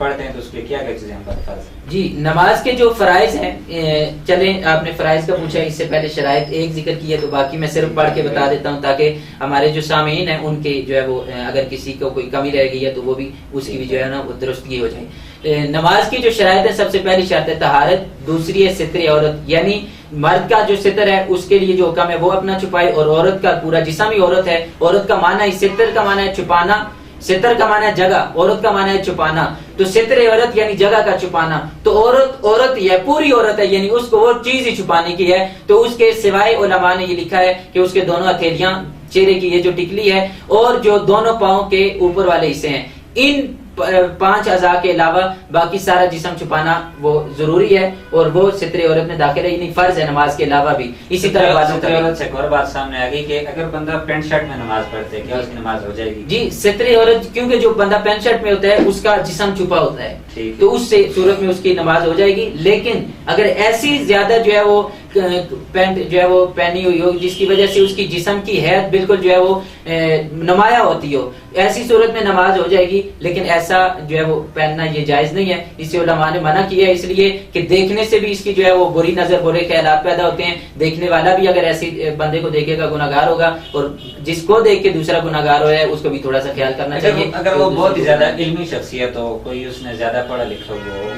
पढ़ते हैं तो उसके क्या क्या चीजें हम फर्ज हैं? जी, नमाज के जो फराइज हैं, चलें आपने फराइज का पूछा, इससे पहले शराइत एक जिक्र की है तो बाकी मैं सिर्फ पढ़ के बता देता हूँ ताकि हमारे जो सामीन हैं उनके जो है वो अगर किसी को कोई कमी रह गई है तो वो भी उसकी भी जो है ना वो दुरुस्तगी हो जाए। नमाज की जो शराइत है, सबसे पहली शर्त है तहारत, दूसरी है सित्र औरत, यानी मर्द का जो सितर है उसके लिए जो हुक्म है वो अपना छुपाए, और औरत का पूरा जिस्म ही औरत है। औरत का माना है, सितर का माना है छुपाना, सितर का माना है जगह, औरत का माना है छुपाना। तो सितर औरत यानी जगह का छुपाना। तो औरत है, पूरी औरत है, यानी उसको वो चीज ही छुपाने की है। तो उसके सिवाय उलमा ने ये लिखा है कि उसके दोनों हथेलियां, चेहरे की ये जो टिकली है और जो दोनों पांव के ऊपर वाले हिस्से हैं, इन 5 अज़ा के अलावा बाकी सारा जिस्म छुपाना वो जरूरी है, और वो सित्र औरत में दाखिल है, यानी फर्ज है नमाज के अलावा भी। इसी तरह औरत से एक और बात सामने आ गई कि अगर बंदा पैंट शर्ट में नमाज पढ़ते है क्या उसकी नमाज हो जाएगी? जी, सित्र औरत, क्योंकि जो बंदा पैंट शर्ट में होता है उसका जिस्म छुपा होता है, तो उससे सूरत में उसकी नमाज हो जाएगी। लेकिन अगर ऐसी ज्यादा जो है वो पैंट जो है वो पहनी हुई हो जिसकी वजह से उसकी जिस्म की हैत बिल्कुल जो है वो नुमाया होती हो, ऐसी सूरत में नमाज हो जाएगी। लेकिन ऐसा जो है वो पहनना ये जायज नहीं है, इससे उलमा ने मना किया है, इसलिए कि देखने से भी इसकी जो है वो बुरी नजर, बुरे ख्यालात पैदा होते हैं। देखने वाला भी अगर ऐसे बंदे को देखेगा गुनाहगार होगा, और जिसको देख के दूसरा गुनाहगार हो है उसको भी थोड़ा सा ख्याल करना चाहिए। अगर वो बहुत ही ज्यादा इल्मी शख्सियत हो, कोई उसने ज्यादा पढ़ा लिखा हो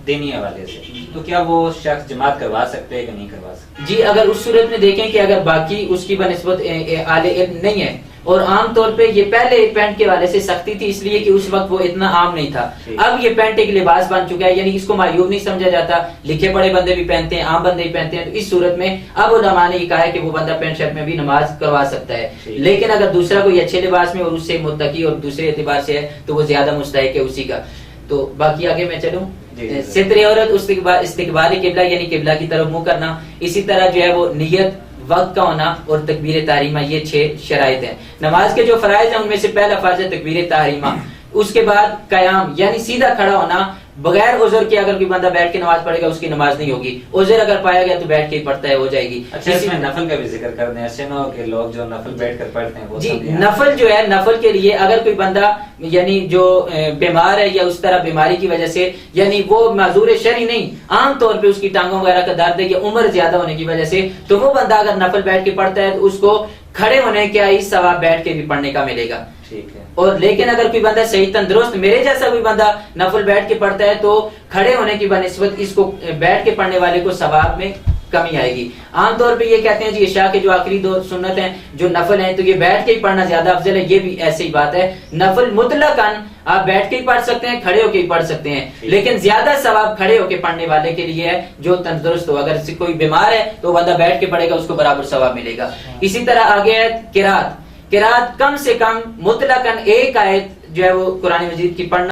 दीनी हवाले से, तो क्या वो शख्स जमात करवा सकते हैं कि नहीं करवा सकते? जी, अगर उस सूरत में देखें कि अगर बाकी उसकी बनिस्बत आले इल्म नहीं है, और आम तौर पे ये पहले पैंट के वाले से सख्ती थी इसलिए कि उस वक्त वो इतना आम नहीं था। अब ये पैंट एक लिबास बन चुका है, यानी इसको मायूब नहीं समझा जाता, लिखे पढ़े बंदे भी पहनते हैं, आम बंदे भी पहनते हैं। तो इस सूरत में अब उलमा ने ये कहा है कि वो बंदा पैंट शर्ट में भी नमाज करवा सकता है। लेकिन अगर दूसरा कोई अच्छे लिबास में और उससे मुत्तकी और दूसरे एतबार से है तो वो ज्यादा मुस्तहिक है उसी का। तो बाकी आगे मैं चलूं, सित्र औरत, इस्तिकबाल किबला यानी किबला की तरफ मुंह करना, इसी तरह जो है वो नियत, वक्त का होना और तकबीर तहरीमा, ये 6 शराइत हैं। नमाज के जो फराइज हैं उनमें से पहला फर्ज है तकबीर तहरीमा, उसके बाद कयाम यानी सीधा खड़ा होना, बगैर उज़र के अगर कोई बंदा बैठ के नमाज पढ़ेगा उसकी नमाज नहीं होगी, उज़र अगर पाया गया तो बैठ के ही पढ़ता है, हो जाएगी। अच्छा, इसमें नफल का भी जिक्र कर दें, ऐसे ना हो कि लोग जो नफल बैठकर पढ़ते हैं वो जी, नफल जो है, नफल के लिए अगर कोई बंदा यानी जो बीमार है या उस तरह बीमारी की वजह से, यानी वो माजूर शरई नहीं, आम तौर पे उसकी टांगों वगैरह का दर्द है या उम्र ज्यादा होने की वजह से, तो वो बंदा अगर नफल बैठ के पढ़ता है तो उसको खड़े होने का ही सवाब बैठ के भी पढ़ने का मिलेगा। ठीक है। और लेकिन अगर कोई बंदा सही तंदुरुस्त मेरे जैसा कोई बंदा नफल बैठ के पढ़ता है तो खड़े होने की बनिस्बत इसको बैठ के पढ़ने वाले को सवाब में कमी आएगी। आमतौर पे ये कहते हैं जी इशा के जो आखिरी 2 सुन्नत हैं जो नफल हैं तो ये बैठ के ही पढ़ना ज्यादा अफजल है, ये भी ऐसी ही बात है। नफल मुतलकन आप बैठ के ही पढ़ सकते हैं, खड़े होके ही पढ़ सकते हैं, लेकिन ज्यादा सवाब खड़े होके पढ़ने वाले के लिए है जो तंदुरुस्त हो। अगर कोई बीमार है तो बंदा बैठ के पढ़ेगा, उसको बराबर सवाब मिलेगा। इसी तरह आगे है किरात, किरात कम से कम मुतलकन एक आयत जो है वो कुरान मजीद की पढ़ना